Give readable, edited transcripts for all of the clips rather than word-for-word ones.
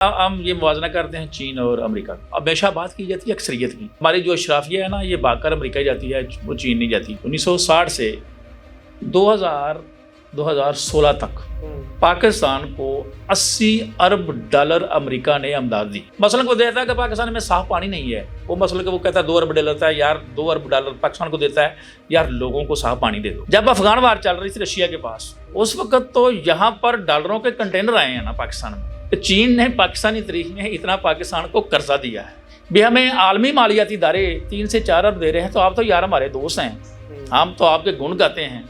ہم یہ موازنہ کرتے ہیں چین اور امریکہ کا. ہمیشہ بات کی جاتی ہے اکثریت کی. ہماری جو اشرافیہ ہے نا یہ بھاگ کر امریکہ جاتی ہے, وہ چین نہیں جاتی. 1960 سے 2016 تک پاکستان کو $80 ارب امریکہ نے امداد دی. مثلا کو دیتا ہے کہ پاکستان میں صاف پانی نہیں ہے, وہ مثلا کہ وہ کہتا ہے $2 ارب دیتا ہے, یار $2 ارب پاکستان کو دیتا ہے, یار لوگوں کو صاف پانی دے دو. جب افغان وار چل رہی تھی رشیا کے پاس, اس وقت تو یہاں پر ڈالروں کے کنٹینر آئے ہیں نا پاکستان میں. چین نے پاکستانی تاریخ میں اتنا پاکستان کو قرضہ دیا ہے. بھی ہمیں عالمی مالیاتی ادارے 3 سے 4 ارب دے رہے ہیں, تو آپ تو یار ہمارے دوست ہیں, ہم تو آپ کے گن گاتے ہیں,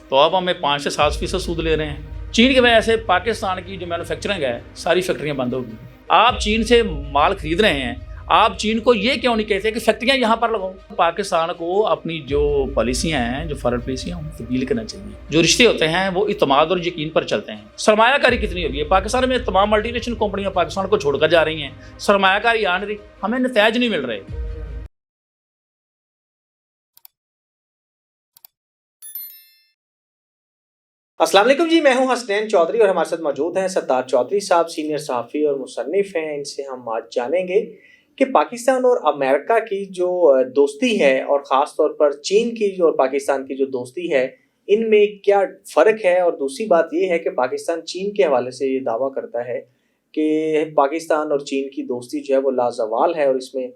تو آپ ہمیں 5 سے 7% سود لے رہے ہیں. چین کی وجہ سے پاکستان کی جو مینوفیکچرنگ ہے ساری فیکٹریاں بند ہوگی. آپ چین سے مال خرید رہے ہیں, آپ چین کو یہ کیوں نہیں کہتے کہ فیکٹریاں یہاں پر لگاؤ. پاکستان کو اپنی جو پالیسیاں ہیں, جو فارن پالیسیاں ہیں, تبدیل کرنا چاہیے. جو رشتے ہوتے ہیں وہ اعتماد اور یقین پر چلتے ہیں. سرمایہ کاری کتنی ہوگی ہے پاکستان میں؟ تمام ملٹی نیشنل کمپنیاں پاکستان کو چھوڑ کر جا رہی ہیں, سرمایہ کاری آ نہیں رہی, ہمیں نتائج نہیں مل رہے. السلام علیکم جی, میں ہوں حسنین چودھری اور ہمارے ساتھ موجود ہیں ستار چودھری صاحب, سینئر صحافی اور مصنف ہیں. ان سے ہم آج جانیں گے کہ پاکستان اور امریکہ کی جو دوستی ہے, اور خاص طور پر چین کی اور پاکستان کی جو دوستی ہے, ان میں کیا فرق ہے. اور دوسری بات یہ ہے کہ پاکستان چین کے حوالے سے یہ دعویٰ کرتا ہے کہ پاکستان اور چین کی دوستی جو ہے وہ لازوال ہے, اور اس میں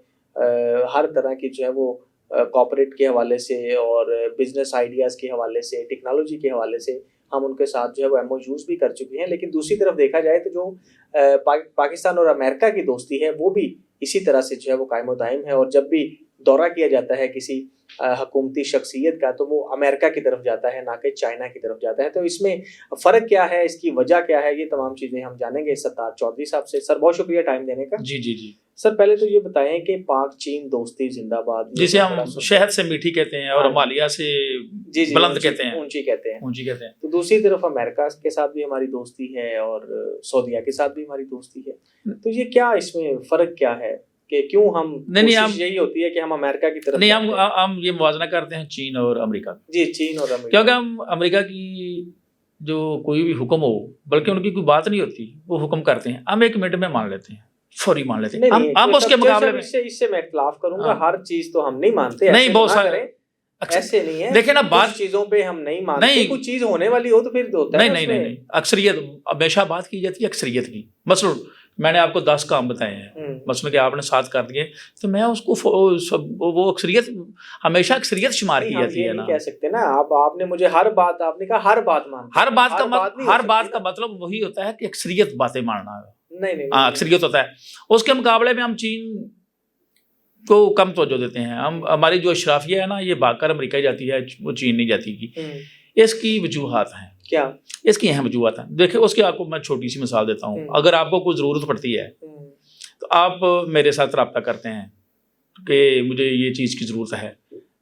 ہر طرح کی جو ہے وہ کارپوریٹ کے حوالے سے اور بزنس آئیڈیاز کے حوالے سے, ٹیکنالوجی کے حوالے سے ہم ان کے ساتھ جو ہے وہ ایم او یوز بھی کر چکے ہیں. لیکن دوسری طرف دیکھا جائے تو جو پاکستان اور امریکہ کی دوستی ہے وہ بھی اسی طرح سے جو ہے وہ قائم و دائم ہے, اور جب بھی دورہ کیا جاتا ہے کسی حکومتی شخصیت کا تو وہ امریکہ کی طرف جاتا ہے, نہ کہ چائنا کی طرف جاتا ہے. تو اس میں فرق کیا ہے, اس کی وجہ کیا ہے, یہ تمام چیزیں ہم جانیں گے ستار چودھری صاحب سے. سر بہت شکریہ ٹائم دینے کا. جی سر پہلے تو یہ بتائیں کہ پاک چین دوستی زندہ باد, جسے ہم شہد سے میٹھی کہتے ہیں اور ہمالیہ سے بلند کہتے ہیں, اونچی کہتے ہیں, اونچی کہتے ہیں. تو دوسری طرف امریکہ کے ساتھ بھی ہماری دوستی ہے اور سعودیہ کے ساتھ بھی ہماری دوستی ہے. تو یہ کیا اس میں فرق کیا ہے کہ کیوں ہم کوشش یہی ہوتی ہے کہ ہم امریکہ کی طرف نہیں, ہم یہ موازنہ کرتے ہیں چین اور امریکہ. جی, چین اور امریکہ, کیونکہ ہم امریکہ کی جو کوئی بھی حکم ہو, بلکہ ان کی کوئی بات نہیں ہوتی, وہ حکم کرتے ہیں, ہم 1 منٹ میں مان لیتے ہیں, فوری مان لیتے ہیں. ہم اس کے مقابلے میں اس سے میں اختلاف کروں گا, ہر چیز تو ہم نہیں مانتے, نہیں, بہت سارے ایسے نہیں ہے. دیکھیں نا, بات چیزوں پہ ہم نہیں مانتے, کوئی چیز ہونے والی ہو تو پھر ہوتا ہے. نہیں, اکثریت, ہمیشہ بات کی جاتی ہے اکثریت کی. مثلا میں نے آپ کو 10 کام بتائے ہیں, مثلا کہ آپ نے 7 کر دیے, تو میں اس کو وہ اکثریت, ہمیشہ اکثریت شمار کی جاتی ہے نا. کہہ سکتے نا آپ نے مجھے ہر بات, آپ نے کہا ہر بات مانتے, ہر بات کا مطلب وہی ہوتا ہے کہ اکثریت باتیں ماننا ہے. نہیں, اکثریت ہوتا ہے. اس کے مقابلے میں ہم چین کو کم توجہ دیتے ہیں. ہماری جو اشرافیہ ہے نا یہ بھاگ کر امریکہ جاتی ہے, وہ چین نہیں جاتی کی. اس کی وجوہات ہیں. کیا اس کی اہم وجوہات ہیں؟ دیکھیں, اس کی آپ کو میں چھوٹی سی مثال دیتا ہوں. اگر آپ کو کوئی ضرورت پڑتی ہے تو آپ میرے ساتھ رابطہ کرتے ہیں کہ مجھے یہ چیز کی ضرورت ہے,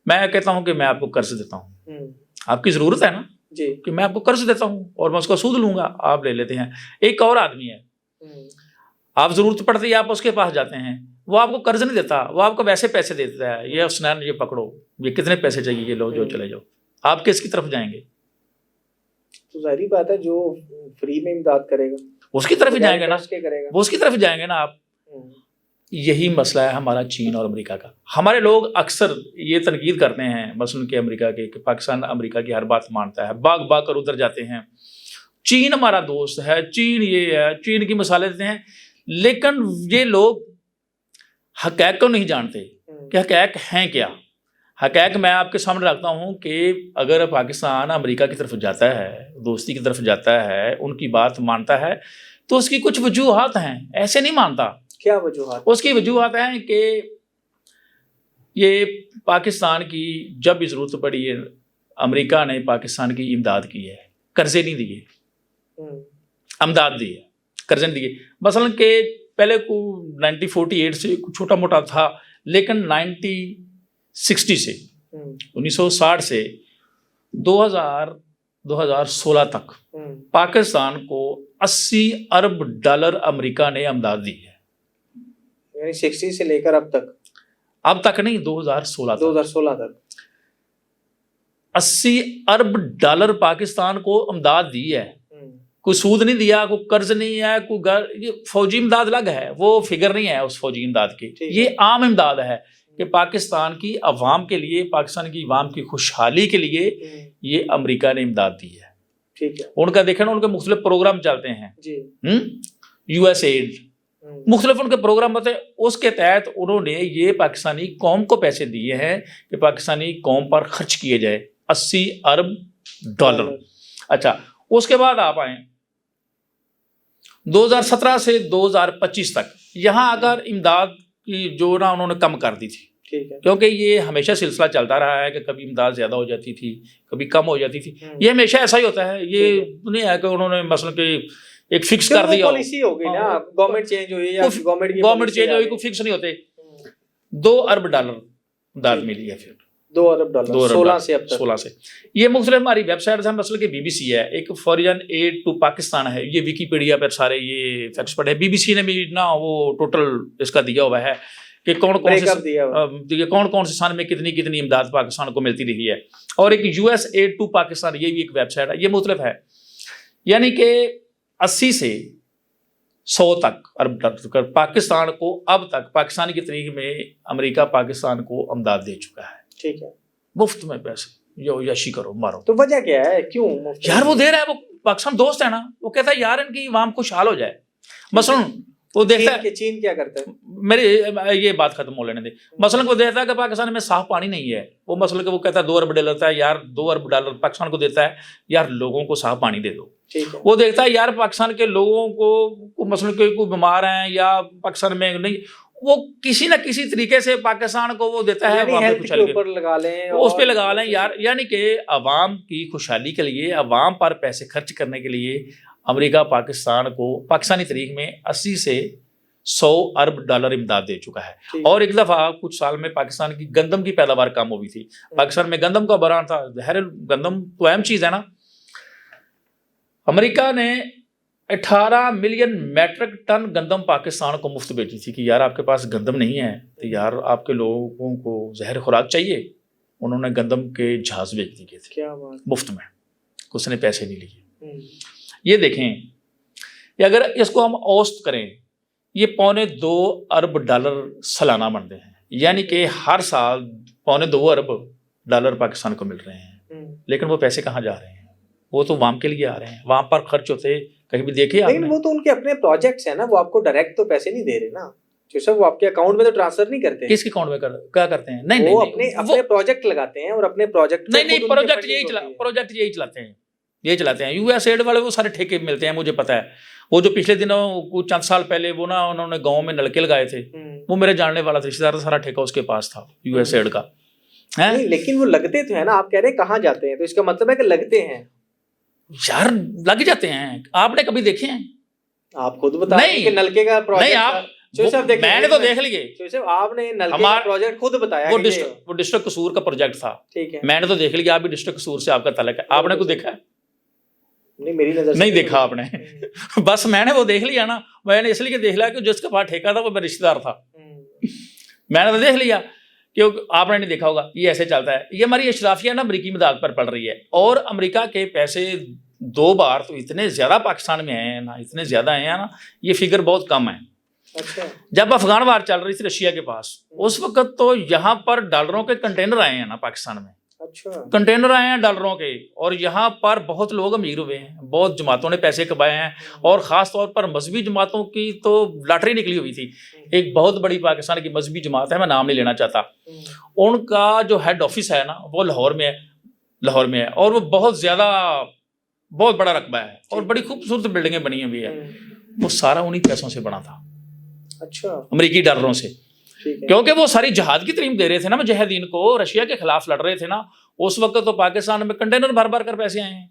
میں کہتا ہوں کہ میں آپ کو قرض دیتا ہوں. آپ کی ضرورت ہے نا جی, کہ میں آپ کو قرض دیتا ہوں اور میں اس کا سود لوں گا, آپ لے لیتے ہیں. ایک اور آدمی ہے, آپ ضرورت پڑتی ہے, آپ اس کے پاس جاتے ہیں, وہ آپ کو قرض نہیں دیتا, وہ آپ کو ویسے پیسے دیتا ہے, یہ حسنین یہ پکڑو, یہ کتنے پیسے چاہیے, یہ لو, جو چلے جاؤ. آپ کس کی طرف جائیں گے؟ تو ظاہری بات ہے جو فری میں امداد کرے گا اس کی طرف ہی جائیں گے نا, وہ اس کی طرف جائیں گے نا آپ. یہی مسئلہ ہے ہمارا چین اور امریکہ کا. ہمارے لوگ اکثر یہ تنقید کرتے ہیں مثلا کہ امریکہ کے, کہ پاکستان امریکہ کی ہر بات مانتا ہے, باغ کر ادھر جاتے ہیں, چین ہمارا دوست ہے, چین یہ ہے, چین کی مثالیں دیتے ہیں. لیکن یہ لوگ حقائق کو نہیں جانتے کہ حقائق ہیں کیا. حقائق میں آپ کے سامنے رکھتا ہوں کہ اگر پاکستان امریکہ کی طرف جاتا ہے, دوستی کی طرف جاتا ہے, ان کی بات مانتا ہے, تو اس کی کچھ وجوہات ہیں, ایسے نہیں مانتا. کیا وجوہات؟ اس کی وجوہات ہیں کہ یہ پاکستان کی جب بھی ضرورت پڑی ہے امریکہ نے پاکستان کی امداد کی ہے, قرضے نہیں دیے, امداد دی ہے, قرضے نہیں دیے. مثلا کہ پہلے کو 1948 سے چھوٹا موٹا تھا, لیکن 1960 سے 1960 سے 2016 تک پاکستان کو $80 ارب امریکہ نے امداد دی ہے. یعنی 60 سے لے کر اب تک نہیں, 2016 تک $80 ارب پاکستان کو امداد دی ہے. کوئی سود نہیں دیا, کوئی قرض نہیں ہے, یہ فوجی امداد الگ ہے, وہ فگر نہیں ہے اس فوجی امداد کی. یہ عام امداد ہے کہ پاکستان کی عوام کے لیے, پاکستان کی عوام کی خوشحالی کے لیے یہ امریکہ نے امداد دی ہے. ٹھیک ہے. ان کا دیکھیں نا, ان کے مختلف پروگرام چلتے ہیں, یو ایس ایڈ, مختلف ان کے پروگرام ہوتے ہیں. اس کے تحت انہوں نے یہ پاکستانی قوم کو پیسے دیے ہیں کہ پاکستانی قوم پر خرچ کیے جائے 80 ارب ڈالر. اچھا, اس کے بعد آپ آئیں 2017 سے 2025 تک, یہاں اگر امداد کی جو نا انہوں نے کم کر دی تھی, کیونکہ یہ ہمیشہ سلسلہ چلتا رہا ہے کہ کبھی امداد زیادہ ہو جاتی تھی, کبھی کم ہو جاتی تھی. یہ ہمیشہ ایسا ہی ہوتا ہے, یہ نہیں ہے کہ انہوں نے مثلا کہ ایک فکس کر دیا پالیسی ہو گئی نا, گورنمنٹ چینج ہوئی یا گورنمنٹ چینج ہوئی, کوئی فکس نہیں ہوتے. 2 ارب ڈالر امداد ملی ہے, پھر 2 ارب ڈالر 16 سے. یہ مختلف ہماری ویب سائٹس ہیں, مثلا کہ بی بی سی ہے, ایک فارین ایڈ ٹو پاکستان ہے, یہ ویکیپیڈیا پر سارے یہ فیکٹس پڑے. بی بی سی نے بھی نا وہ ٹوٹل اس کا دیا ہوا ہے کہ کون سے سال میں کتنی امداد پاکستان کو ملتی رہی ہے. اور ایک U S aid to Pakistan, یہ بھی ایک ویب سائٹ ہے. یہ مختلف ہے, یعنی کہ 80 سے 100 تک ارب ڈالر پاکستان کو اب تک پاکستان کی تاریخ میں امریکہ پاکستان کو امداد دے چکا ہے. ٹھیک ہے. مفت میں پیسے, یشی کرو مارو. تو وجہ کیا ہے, کیوں یار وہ دے رہا ہے, وہ پاکستان دوست ہے نا, وہ کہتا ہے یار ان کی عوام خوشحال ہو جائے. مثلا وہ دیکھتا ہے کہ چین کیا کرتا ہے, میرے یہ بات ختم ہو لینے دے. مثلا وہ دیکھتا ہے کہ پاکستان میں صاف پانی نہیں ہے, وہ مثلا کہ وہ کہتا ہے 2 ارب ڈالر ہے, یار 2 ارب ڈالر پاکستان کو دیتا ہے, یار لوگوں کو صاف پانی دے دو. وہ دیکھتا ہے یار پاکستان کے لوگوں کو مثلا کہ کوئی بیمار ہیں یا پاکستان میں نہیں, وہ کسی نہ کسی طریقے سے پاکستان کو وہ دیتا ہے, اس پہ لگا لیں یار. یعنی کہ عوام کی خوشحالی کے لیے, عوام پر پیسے خرچ کرنے کے لیے امریکہ پاکستان کو پاکستانی تاریخ میں 80 سے 100 ارب ڈالر امداد دے چکا ہے. اور ایک دفعہ کچھ سال میں پاکستان کی گندم کی پیداوار کم ہوئی تھی. پاکستان میں گندم کا بحران تھا, ظاہر گندم تو اہم چیز ہے نا. امریکہ نے 18 ملین میٹرک ٹن گندم پاکستان کو مفت بھیجی تھی کہ یار آپ کے پاس گندم نہیں ہے تو یار آپ کے لوگوں کو زہر خوراک چاہیے. انہوں نے گندم کے جہاز بھیج دیے تھے مفت میں, اس نے پیسے نہیں لیے. یہ دیکھیں, یہ اگر اس کو ہم اوسط کریں, یہ 2.25 ارب ڈالر سالانہ بنتے ہیں, یعنی کہ ہر سال 2.25 ارب ڈالر پاکستان کو مل رہے ہیں. لیکن وہ پیسے کہاں جا رہے ہیں, وہ تو عوام کے لیے آ رہے ہیں, وہاں پر خرچ ہوتے کہیں بھی دیکھے. لیکن وہ تو ان کے اپنے پروجیکٹس ہیں نا, وہ آپ کو ڈائریکٹ تو پیسے نہیں دے رہے نا, جو سب وہ آپ کے اکاؤنٹ میں تو ٹرانسفر نہیں کرتے. کس کے اکاؤنٹ میں کیا کرتے ہیں؟ نہیں وہ اپنے پروجیکٹ لگاتے ہیں اور اپنے پروجیکٹ پروجیکٹ یہی چلاتے ہیں. یو ایس ایڈ والے وہ سارے ٹھیکے ملتے ہیں, مجھے پتا ہے. وہ جو پچھلے دنوں کچھ چند سال پہلے وہ نا انہوں نے گاؤں میں نلکے لگائے تھے, وہ میرے جاننے والا تھا, رشتے دار, سارا ٹھیکہ اس کے پاس تھا یو ایس ایڈ کا. لیکن وہ لگتے تو ہیں نا, آپ کہہ رہے ہیں کہاں جاتے ہیں, تو اس کا مطلب ہے کہ لگتے ہیں. یار لگ جاتے ہیں, آپ نے کبھی دیکھے ہیں؟ آپ خود بتائیں کہ نلکے کا پروجیکٹ میں نے تو دیکھ لیے, آپ نے نلکے کا پروجیکٹ خود بتایا, وہ ڈسٹرکٹ قصور کا پروجیکٹ تھا. ٹھیک ہے, میں نے تو دیکھ لیا, آپ بھی ڈسٹرکٹ قصور سے آپ کا تعلق ہے. آپ نے کچھ دیکھا ہے؟ نہیں, میری نظر نہیں دیکھا آپ نے. بس میں نے وہ دیکھ لیا نا, میں نے اس لیے دیکھ لیا کہ جس کے پاس ٹھیکہ تھا وہ میرا رشتے دار تھا. میں نے تو دیکھ لیا کہ آپ نے نہیں دیکھا ہوگا. یہ ایسے چلتا ہے. یہ ہماری اشرافیہ نا امریکی امداد پر پڑ رہی ہے, اور امریکہ کے پیسے 2 بار تو اتنے زیادہ پاکستان میں آئے ہیں نا, اتنے زیادہ آئے ہیں نا, یہ فگر بہت کم ہے. جب افغان وار چل رہی تھی رشیا کے پاس, اس وقت تو یہاں پر ڈالروں کے کنٹینر آئے ہیں نا پاکستان میں. کنٹینر آئے ہیں ڈالروں کے, اور یہاں پر بہت لوگ امیر ہوئے ہیں, بہت جماعتوں نے پیسے کمائے ہیں, اور خاص طور پر مذہبی جماعتوں کی تو لاٹری نکلی ہوئی تھی. ایک بہت بڑی پاکستان کی مذہبی جماعت ہے, میں نام نہیں لینا چاہتا, ان کا جو ہیڈ آفس ہے نا وہ لاہور میں ہے, اور وہ بہت بڑا رقبہ ہے, اور بڑی خوبصورت بلڈنگیں بنی ہوئی ہیں. وہ سارا انہی پیسوں سے بنا تھا, امریکی ڈالروں سے, کیونکہ وہ ساری جہاد کی تعلیم دے رہے تھے نا مجاہدین کو, رشیا کے خلاف لڑ رہے تھے نا. اس وقت تو پاکستان میں کنٹینر بھر کر پیسے آئے ہیں.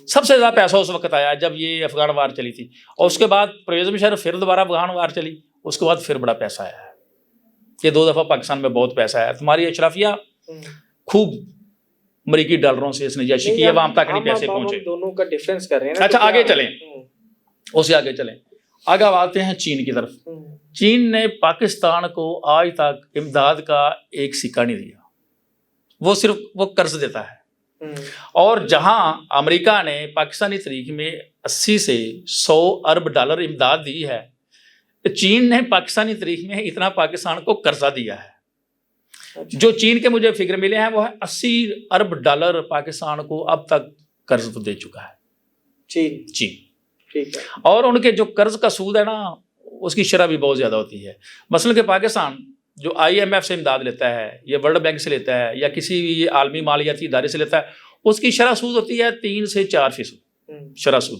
سب سے زیادہ پیسہ اس وقت آیا جب یہ افغان وار چلی تھی, اور اس کے بعد پرویز مشرف پھر دوبارہ افغان وار چلی, اس کے بعد پھر بڑا پیسہ آیا ہے. یہ 2 دفعہ پاکستان میں بہت پیسہ آیا. تمہاری اشرافیہ خوب امریکی ڈالروں سے اس نے جیسی کی, عوام تک نہیں پیسے پہنچے. دونوں کا ڈفرینس کر رہے ہیں. اچھا آگے چلیں, اس سے آگے چلیں. آگے آتے ہیں چین کی طرف. چین نے پاکستان کو آج تک امداد کا ایک سکہ نہیں دیا, وہ صرف وہ قرض دیتا ہے. اور جہاں امریکہ نے پاکستانی تاریخ میں 80 سے 100 ارب ڈالر امداد دی ہے، چین نے پاکستانی تاریخ میں اتنا پاکستان کو قرضہ دیا ہے۔ جو چین کے مجھے فگر ملے ہیں وہ ہے 80 ارب ڈالر پاکستان کو اب تک قرض دے چکا ہے چین۔ ٹھیک ہے۔ اور ان کے جو قرض کا سود ہے نا، اس کی شرح بھی بہت زیادہ ہوتی ہے۔ مثلا کہ پاکستان جو IMF سے امداد لیتا ہے یا ورلڈ بینک سے لیتا ہے یا کسی بھی عالمی مالیاتی ادارے سے لیتا ہے، اس کی شرح سود ہوتی ہے 3 سے 4% شرح سود۔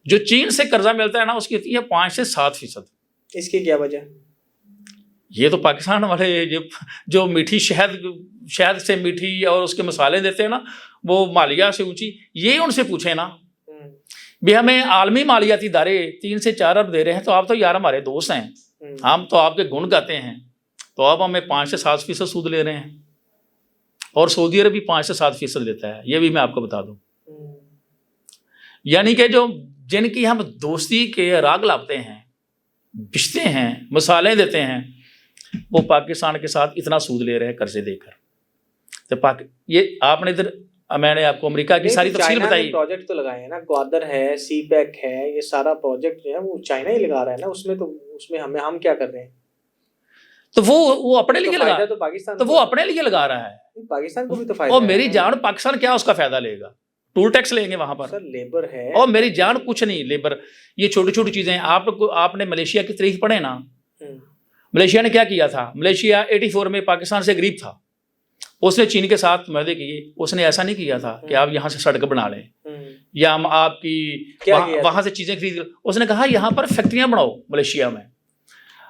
جو چین سے قرضہ ملتا ہے نا، اس کی ہوتی ہے 5 سے 7%۔ اس کی کیا وجہ؟ یہ تو پاکستان والے جو میٹھی شہد سے میٹھی اور اس کے مسالے دیتے ہیں نا، وہ مالیہ سے اونچی، یہ ان سے پوچھیں نا بھی ہمیں عالمی مالیاتی ادارے 3 سے 4 ارب دے رہے ہیں، تو آپ تو یار ہمارے دوست ہیں، ہم تو آپ کے گن گاتے ہیں، تو اب ہمیں 5 سے 7% سود لے رہے ہیں، اور سعودی عرب بھی 5 سے 7% لیتا ہے، یہ بھی میں آپ کو بتا دوں۔ یعنی کہ جن کی ہم دوستی کے راگ لاپتے ہیں، بچتے ہیں، مسالے دیتے ہیں، وہ پاکستان کے ساتھ اتنا سود لے رہے ہیں قرضے دے کر۔ تو یہ آپ نے ادھر، میں نے آپ کو امریکہ کی ساری تفصیل بتائی۔ پروجیکٹ تو لگائے ہیں نا، گوادر ہے، سی پیک ہے، یہ سارا پروجیکٹ جو ہے وہ چائنا ہی لگا رہا ہے نا، اس میں ہم کیا کر رہے ہیں؟ تو وہ اپنے لیے لگا، تو پاکستان، تو وہ اپنے لیے لگا رہا ہے، پاکستان کو بھی تو فائدہ اور میری جان پاکستان کیا اس کا فائدہ لے گا؟ ٹول ٹیکس لیں گے وہاں پر، سر لیبر ہے، اور میری جان کچھ نہیں، لیبر یہ چھوٹی چھوٹی چیزیں ہیں۔ آپ نے ملیشیا کی تاریخ پڑھے نا، ملیشیا نے کیا کیا تھا؟ ملیشیا 84 میں پاکستان سے غریب تھا، اس نے چین کے ساتھ معاہدے کیے، اس نے ایسا نہیں کیا تھا کہ آپ یہاں سے سڑک بنا لیں یا ہم آپ کی وہاں سے چیزیں خرید لیں، اس نے کہا یہاں پر فیکٹریاں بناؤ ملیشیا میں۔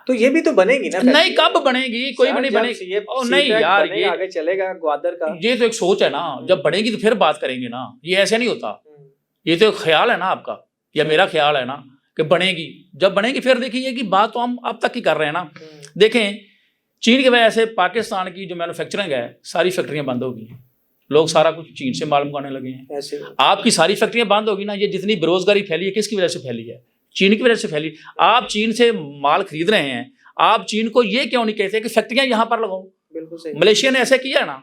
تو یہ بھی تو بنے گی نا؟ نہیں، کب بنے گی؟ کوئی بھی نہیں بنے گی۔ نہیں یار، یہ آگے چلے گا گوادر کا، یہ تو ایک سوچ ہے نا، جب بنے گی تو پھر بات کریں گے نا، یہ ایسے نہیں ہوتا، یہ تو ایک خیال ہے نا آپ کا یا میرا خیال ہے نا کہ بنے گی، جب بنے گی پھر دیکھیے کہ بات تو ہم اب تک ہی کر رہے ہیں نا۔ دیکھیں چین کی وجہ سے پاکستان کی جو مینوفیکچرنگ ہے، ساری فیکٹریاں بند ہو گئی ہیں، لوگ سارا کچھ چین سے مال منگانے لگے ہیں۔ آپ کی ساری فیکٹریاں بند ہوگی نا، یہ جتنی بے روزگاری پھیلی ہے کس کی وجہ سے پھیلی ہے؟ چین کی وجہ سے پھیلی۔ آپ چین سے مال خرید رہے ہیں، آپ چین کو یہ کیوں نہیں کہتے کہ فیکٹریاں یہاں پر لگاؤ؟ بالکل صحیح۔ ملیشیا نے ایسا کیا نا،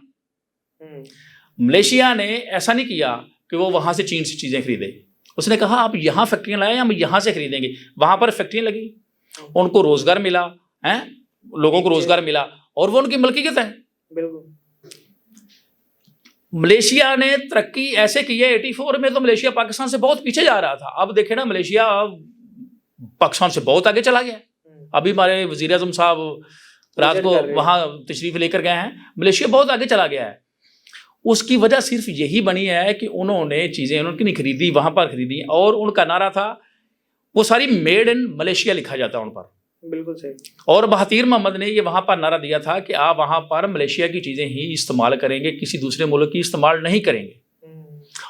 ملیشیا نے ایسا نہیں کیا کہ وہ وہاں سے چین سے چیزیں خریدے، اس نے کہا آپ یہاں فیکٹریاں لائیں، ہم یہاں سے خریدیں گے۔ وہاں پر فیکٹریاں لگی، ان کو روزگار ملا، لوگوں کو روزگار ملا، اور وہ ان کی ملکیت ہے۔ بالکل۔ ملیشیا نے ترقی ایسے کی ہے، 84 میں تو ملیشیا پاکستان سے بہت پیچھے جا رہا تھا، اب دیکھیں نا ملیشیا پاکستان سے بہت آگے چلا گیا۔ ابھی ہمارے وزیر اعظم صاحب رات کو وہاں تشریف لے کر گئے ہیں، ملیشیا بہت آگے چلا گیا ہے۔ اس کی وجہ صرف یہی بنی ہے کہ انہوں نے چیزیں انہوں کی نہیں خریدی، وہاں پر خریدی، اور ان کا نعرہ تھا وہ ساری میڈ ان ملیشیا لکھا جاتا ہے ان پر۔ بالکل صحیح۔ اور بہادر محمد نے یہ وہاں پر نعرہ دیا تھا کہ آپ وہاں پر ملیشیا کی چیزیں ہی استعمال کریں گے، کسی دوسرے ملک کی استعمال نہیں کریں گے،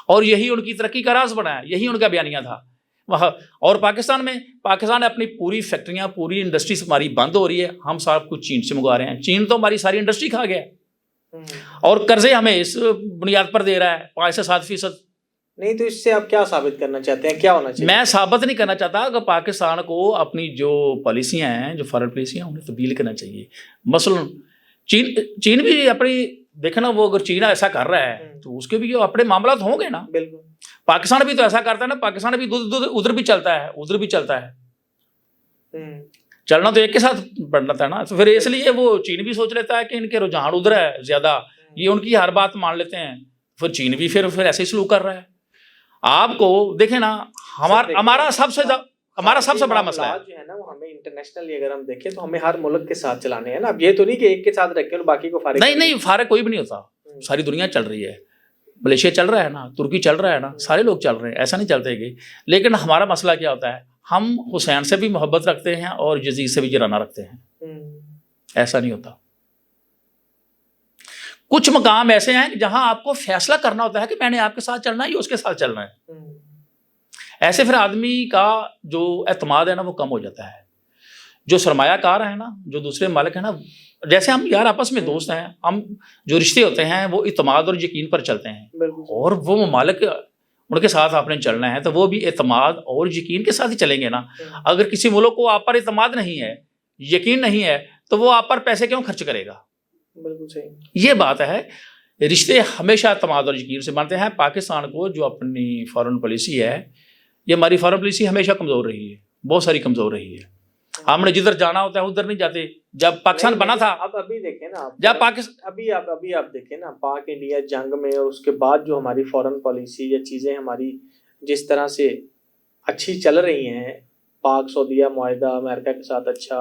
اور یہی ان کی ترقی کا راز بنا ہے، یہی ان کا بیانیہ تھا وہاں۔ اور پاکستان نے اپنی پوری فیکٹریاں، پوری انڈسٹریز ہماری بند ہو رہی ہے، ہم سب کچھ چین سے منگوا رہے ہیں، چین تو ہماری ساری انڈسٹری کھا گیا، اور قرضے ہمیں اس بنیاد پر دے رہا ہے 5 سے 7%۔ نہیں تو اس سے آپ کیا ثابت کرنا چاہتے ہیں، کیا ہونا چاہیے؟ میں ثابت نہیں کرنا چاہتا کہ پاکستان کو اپنی جو پالیسیاں ہیں، جو فارن پالیسیاں، انہیں تبدیل کرنا چاہیے۔ مثلا چین بھی اپنی دیکھیں نا، وہ اگر چین ایسا کر رہا ہے تو اس کے بھی اپنے معاملات ہوں گے نا۔ بالکل۔ پاکستان بھی تو ایسا کرتا ہے نا، پاکستان بھی ادھر بھی چلتا ہے، ادھر بھی چلتا ہے، چلنا تو ایک کے ساتھ بڑھنا تھا نا۔ تو پھر اس لیے وہ چین بھی سوچ لیتا ہے کہ ان کے رجحان ادھر ہے زیادہ، یہ ان کی ہر بات مان لیتے ہیں، پھر چین بھی پھر ایسے ہی سلوک کر رہا ہے۔ آپ کو دیکھیں نا، ہمارا سب سے بڑا مسئلہ جو ہے نا، وہ ہمیں انٹرنیشنلی اگر ہم دیکھیں تو ہمیں ہر ملک کے ساتھ چلانے ہیں نا۔ اب یہ تو نہیں کہ ایک کے ساتھ رکھیں اور باقی کو فارغ، نہیں فارغ کوئی بھی نہیں ہوتا، ساری دنیا چل رہی ہے، ملیشیا چل رہا ہے نا، ترکی چل رہا ہے نا، سارے لوگ چل رہے ہیں، ایسا نہیں چلتے گے۔ لیکن ہمارا مسئلہ کیا ہوتا ہے، ہم حسین سے بھی محبت رکھتے ہیں اور یزید سے بھی جرانہ رکھتے ہیں، ایسا نہیں ہوتا۔ کچھ مقام ایسے ہیں کہ جہاں آپ کو فیصلہ کرنا ہوتا ہے کہ میں نے آپ کے ساتھ چلنا ہے یا اس کے ساتھ چلنا ہے، ایسے پھر آدمی کا جو اعتماد ہے نا وہ کم ہو جاتا ہے۔ جو سرمایہ کار ہیں نا، جو دوسرے مالک ہیں نا، جیسے ہم یار آپس میں دوست ہیں، ہم جو رشتے ہوتے ہیں وہ اعتماد اور یقین پر چلتے ہیں، اور وہ ممالک ان کے ساتھ آپ نے چلنا ہے تو وہ بھی اعتماد اور یقین کے ساتھ ہی چلیں گے نا۔ اگر کسی ملک کو آپ پر اعتماد نہیں ہے، یقین نہیں ہے، تو وہ آپ پر پیسے کیوں خرچ کرے گا؟ بالکل صحیح۔ یہ بات ہے رشتے ہمیشہ اعتماد اور یقین سے بنتے ہیں. پاکستان کو جو اپنی فارن پالیسی ہے، یہ ہماری فارن پالیسی ہمیشہ کمزور رہی ہے، بہت ساری کمزور رہی ہے. ہم نے جدھر جانا ہوتا ہے ادھر نہیں جاتے. جب پاکستان بنا تھا، اب ابھی دیکھیں نا، جب پاکستان ابھی آپ دیکھیں نا، پاک انڈیا جنگ میں اور اس کے بعد جو ہماری فارن پالیسی یا چیزیں ہماری جس طرح سے اچھی چل رہی ہیں، پاک سعودیہ معاہدہ، امریکہ کے ساتھ اچھا،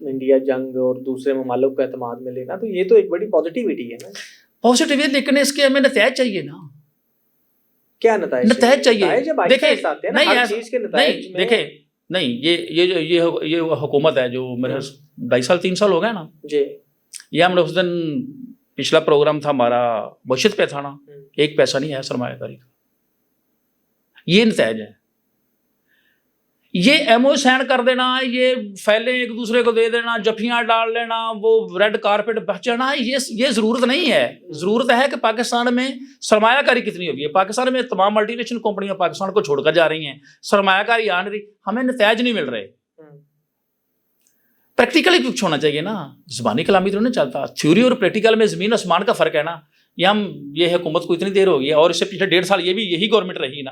انڈیا جنگ اور دوسرے ممالک کو اعتماد میں لینا، تو یہ تو ایک بڑی پازیٹیوٹی ہے نا. پازیٹیو ہے، لیکن اس کے ہمیں نتائج چاہیے نا. کیا نتائج چاہیے؟ دیکھیں نہیں دیکھیں، نہیں یہ حکومت ہے جو میرے 2.5 سال 3 سال ہو گئے نا جی. یہ ہم نے اس دن پچھلا پروگرام تھا ہمارا بشت پہ تھا نا، 1 پیسہ نہیں ہے سرمایہ کاری کا. یہ نتائج ہے. یہ ایم او سائن کر دینا، یہ فائلیں ایک دوسرے کو دے دینا، جفیاں ڈال لینا، وہ ریڈ کارپیٹ بچانا، یہ ضرورت نہیں ہے. ضرورت ہے کہ پاکستان میں سرمایہ کاری کتنی ہوگی ہے. پاکستان میں تمام ملٹی نیشنل کمپنیاں پاکستان کو چھوڑ کر جا رہی ہیں، سرمایہ کاری آ نہیں رہی، ہمیں نتائج نہیں مل رہے. پریکٹیکلی کچھ ہونا چاہیے نا. زبانی کلامی تو نہیں چلتا. تھیوری اور پریکٹیکل میں زمین آسمان کا فرق ہے نا. یہ حکومت کو اتنی دیر ہو گئی ہے، اور اس سے پیچھے 1.5 سال یہ بھی یہی گورنمنٹ رہی نا.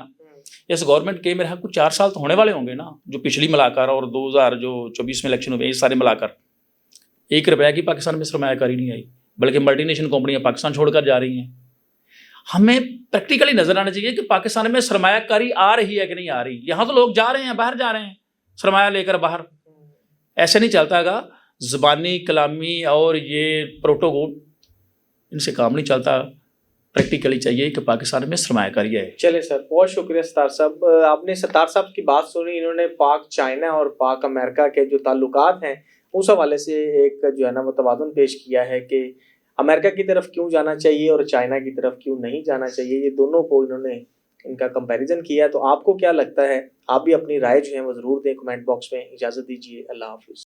اس گورنمنٹ کے میرے کو 4 سال تو ہونے والے ہوں گے نا، جو پچھلی ملا کر اور 2024 میں الیکشن ہوئے، یہ سارے ملا کر 1 روپیہ کی پاکستان میں سرمایہ کاری نہیں آئی، بلکہ ملٹی نیشنل کمپنیاں پاکستان چھوڑ کر جا رہی ہیں. ہمیں پریکٹیکلی نظر آنا چاہیے کہ پاکستان میں سرمایہ کاری آ رہی ہے کہ نہیں آ رہی. یہاں تو لوگ جا رہے ہیں، باہر جا رہے ہیں سرمایہ لے کر باہر. ایسے نہیں چلتا گا. زبانی کلامی اور یہ پروٹوکول ان سے کام نہیں چلتا. پریکٹیکلی چاہیے کہ پاکستان میں سرمایہ کاری ہے. چلے سر، بہت شکریہ ستار صاحب. آپ نے ستار صاحب کی بات سنی، انہوں نے پاک چائنا اور پاک امریکہ کے جو تعلقات ہیں اس حوالے سے ایک جو ہے نا متبادل پیش کیا ہے کہ امریکہ کی طرف کیوں جانا چاہیے اور چائنا کی طرف کیوں نہیں جانا چاہیے. یہ دونوں کو انہوں نے ان کا کمپیریزن کیا. تو آپ کو کیا لگتا ہے؟ آپ بھی اپنی رائے جو ہے وہ ضرور دیں کمنٹ باکس میں. اجازت دیجیے، اللہ حافظ.